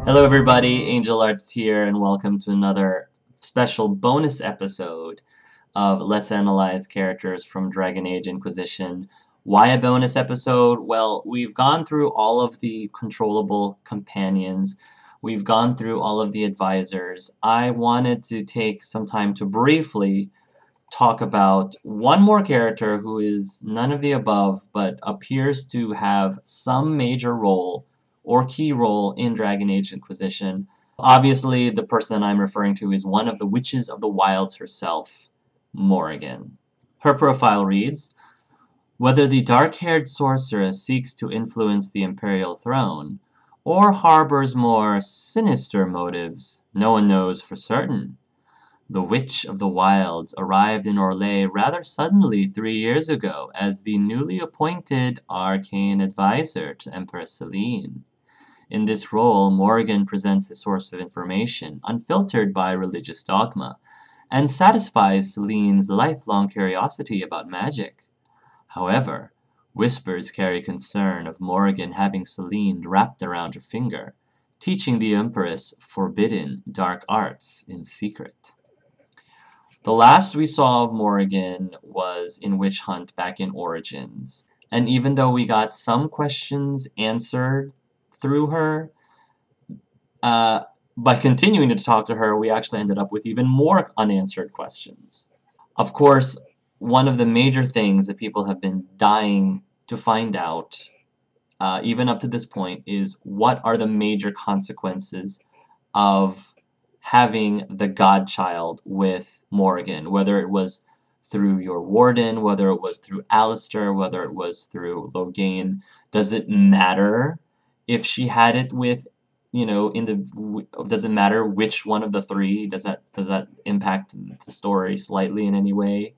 Hello everybody, Angel Arts here, and welcome to another special bonus episode of Let's Analyze Characters from Dragon Age Inquisition. Why a bonus episode? Well, we've gone through all of the controllable companions. We've gone through all of the advisors. I wanted to take some time to briefly talk about one more character who is none of the above, but appears to have some major role or key role in Dragon Age Inquisition. Obviously, the person I'm referring to is one of the Witches of the Wilds herself, Morrigan. Her profile reads, whether the dark-haired sorceress seeks to influence the Imperial throne, or harbors more sinister motives, no one knows for certain. The Witch of the Wilds arrived in Orlais rather suddenly 3 years ago as the newly appointed arcane advisor to Empress Celine. In this role, Morrigan presents a source of information, unfiltered by religious dogma, and satisfies Celine's lifelong curiosity about magic. However, whispers carry concern of Morrigan having Celine wrapped around her finger, teaching the Empress forbidden dark arts in secret. The last we saw of Morrigan was in Witch Hunt back in Origins, and even though we got some questions answered through her, by continuing to talk to her, we actually ended up with even more unanswered questions. Of course, one of the major things that people have been dying to find out, even up to this point, is what are the major consequences of having the godchild with Morrigan, whether it was through your warden, whether it was through Alistair, whether it was through Loghain. Does it matter if she had it with, does it matter which one of the three? Does that impact the story slightly in any way?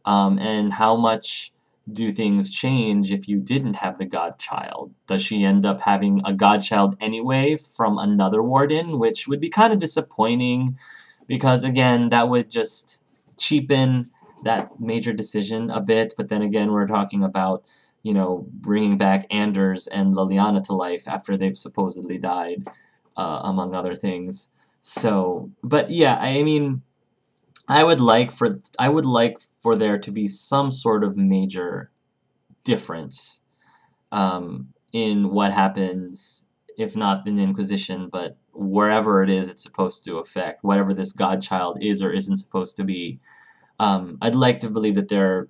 And how much do things change if you didn't have the godchild? Does she end up having a godchild anyway from another warden, which would be kind of disappointing because, again, that would just cheapen that major decision a bit. But then again, we're talking about, bringing back Anders and Liliana to life after they've supposedly died, among other things. So, but yeah, I mean, I would like for there to be some sort of major difference in what happens, if not in the Inquisition, but wherever it is it's supposed to affect, whatever this godchild is or isn't supposed to be. I'd like to believe that there are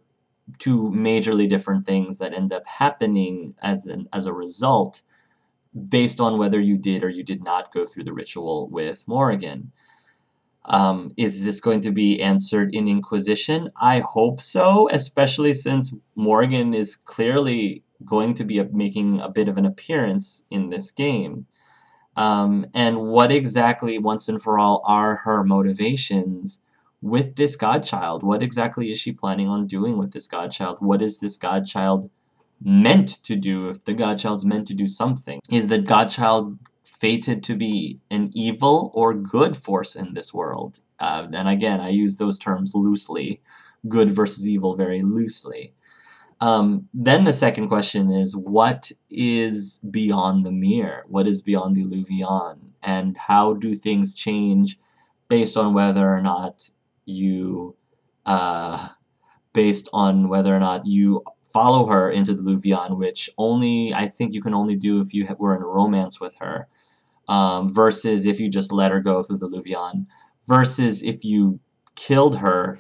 two majorly different things that end up happening as a result, based on whether you did or you did not go through the ritual with Morrigan. Is this going to be answered in Inquisition? I hope so, especially since Morrigan is clearly going to be making a bit of an appearance in this game. And what exactly, once and for all, are her motivations with this godchild? What exactly is she planning on doing with this godchild? What is this godchild meant to do, if the godchild's meant to do something? Is the godchild fated to be an evil or good force in this world? And again, I use those terms loosely, good versus evil very loosely. Then the second question is, what is beyond the mirror? What is beyond the Illuvion? And how do things change based on whether or not you follow her into the Illuvion, which I think you can only do if you were in a romance with her. Versus if you just let her go through the Illuvion, versus if you killed her,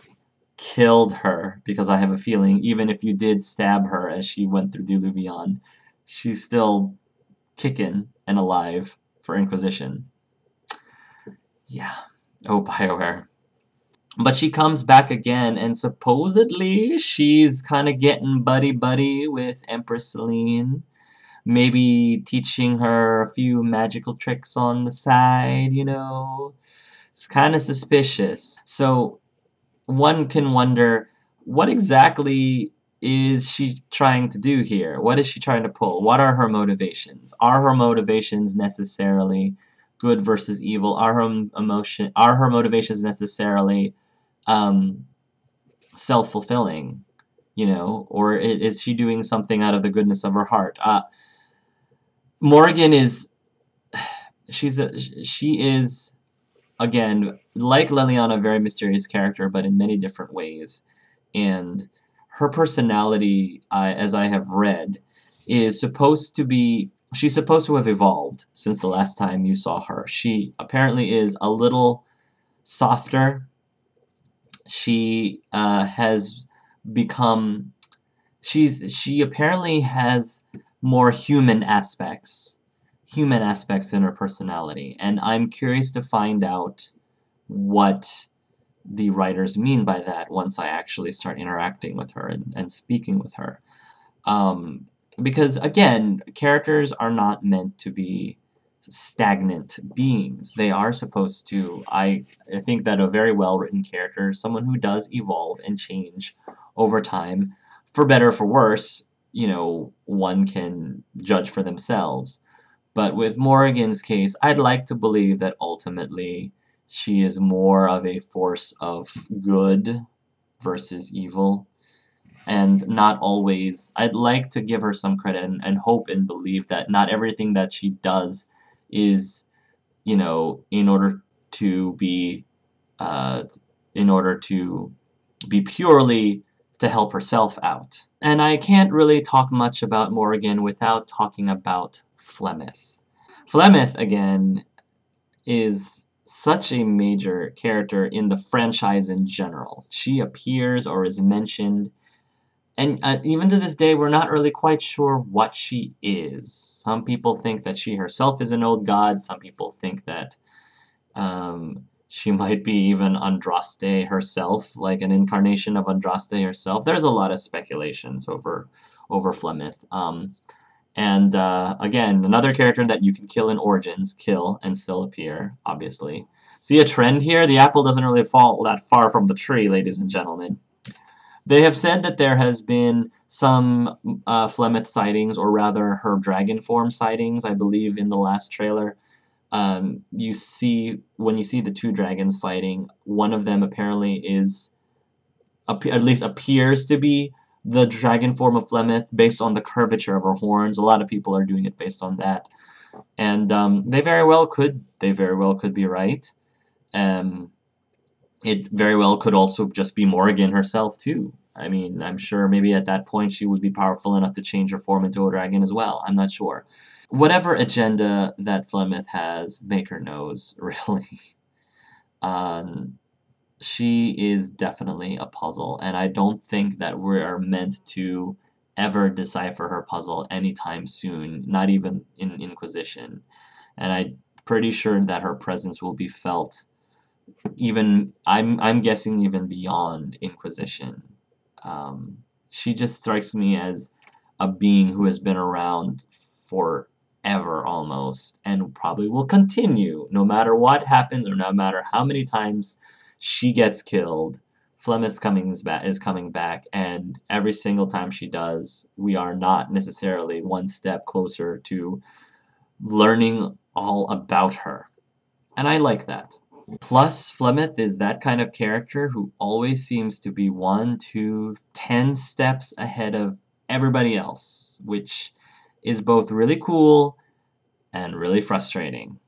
because I have a feeling even if you did stab her as she went through the Illuvion, she's still kicking and alive for Inquisition. Yeah. Oh, BioWare. But she comes back again, and supposedly she's kind of getting buddy-buddy with Empress Celine. Maybe teaching her a few magical tricks on the side, It's kind of suspicious. So one can wonder, what exactly is she trying to do here? What is she trying to pull? What are her motivations? Are her motivations necessarily good versus evil? Are her motivations necessarily self-fulfilling? Or is she doing something out of the goodness of her heart? Morrigan she is, again, like Leliana, a very mysterious character, but in many different ways. And her personality, as I have read, is supposed to be, she's supposed to have evolved since the last time you saw her. She apparently is a little softer. She has become, she apparently has more human aspects in her personality, and I'm curious to find out what the writers mean by that once I actually start interacting with her and speaking with her. Because, again, characters are not meant to be stagnant beings. They are supposed to, I think that a very well-written character is someone who does evolve and change over time, for better or for worse. One can judge for themselves. But with Morrigan's case, I'd like to believe that ultimately she is more of a force of good versus evil. And not always, I'd like to give her some credit and hope and believe that not everything that she does is, in order to be, purely to help herself out. And I can't really talk much about Morrigan without talking about Flemeth. Flemeth, again, is such a major character in the franchise in general. She appears or is mentioned, and even to this day, we're not really quite sure what she is. Some people think that she herself is an old god. Some people think that she might be even Andraste herself, like an incarnation of Andraste herself. There's a lot of speculations over Flemeth. And again, another character that you can kill in Origins, kill and still appear, obviously. See a trend here? The apple doesn't really fall that far from the tree, ladies and gentlemen. They have said that there has been some Flemeth sightings, or rather her dragon form sightings, I believe, in the last trailer. When you see the two dragons fighting, one of them apparently is, at least appears to be, the dragon form of Flemeth based on the curvature of her horns. A lot of people are doing it based on that, and they very well could be right. It very well could also just be Morrigan herself too. I mean, I'm sure maybe at that point she would be powerful enough to change her form into a dragon as well. I'm not sure. Whatever agenda that Flemeth has, Baker knows, really. She is definitely a puzzle, and I don't think that we are meant to ever decipher her puzzle anytime soon, not even in Inquisition. And I'm pretty sure that her presence will be felt even, I'm guessing, even beyond Inquisition. She just strikes me as a being who has been around forever almost, and probably will continue no matter what happens or no matter how many times she gets killed. Flemeth is coming back, and every single time she does, we are not necessarily one step closer to learning all about her. And I like that. Plus, Flemeth is that kind of character who always seems to be 1 to 10 steps ahead of everybody else, which is both really cool and really frustrating.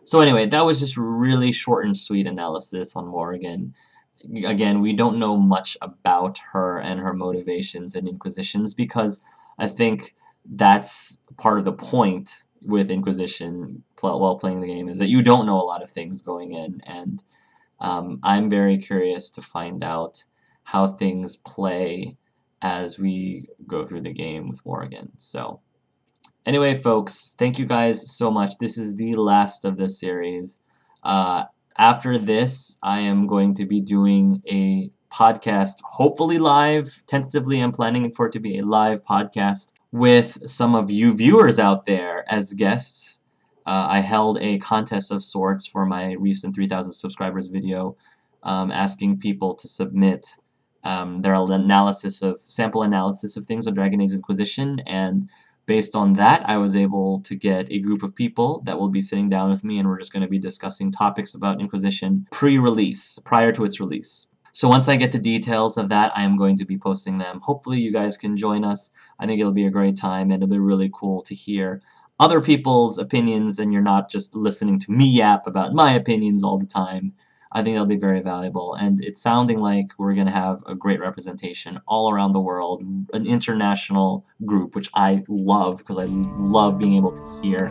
So anyway, that was just really short and sweet analysis on Morrigan. Again, we don't know much about her and her motivations and Inquisitions, because I think that's part of the point with Inquisition while playing the game, is that you don't know a lot of things going in, and I'm very curious to find out how things play as we go through the game with Morrigan. So anyway, folks, thank you guys so much. This is the last of this series. After this, I am going to be doing a podcast, hopefully live. Tentatively, I'm planning for it to be a live podcast with some of you viewers out there as guests. I held a contest of sorts for my recent 3,000 subscribers video, asking people to submit their sample analysis of things on Dragon Age Inquisition, and based on that, I was able to get a group of people that will be sitting down with me, and we're just going to be discussing topics about Inquisition pre-release, prior to its release. So once I get the details of that, I am going to be posting them. Hopefully you guys can join us. I think it'll be a great time, and it'll be really cool to hear other people's opinions and you're not just listening to me yap about my opinions all the time. I think that'll be very valuable, and it's sounding like we're going to have a great representation all around the world, an international group, which I love because I love being able to hear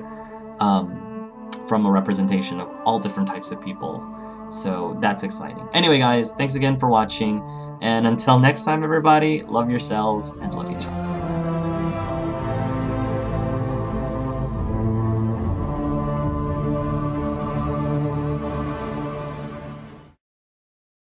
from a representation of all different types of people. So that's exciting. Anyway, guys, thanks again for watching, and until next time, everybody, love yourselves and love each other.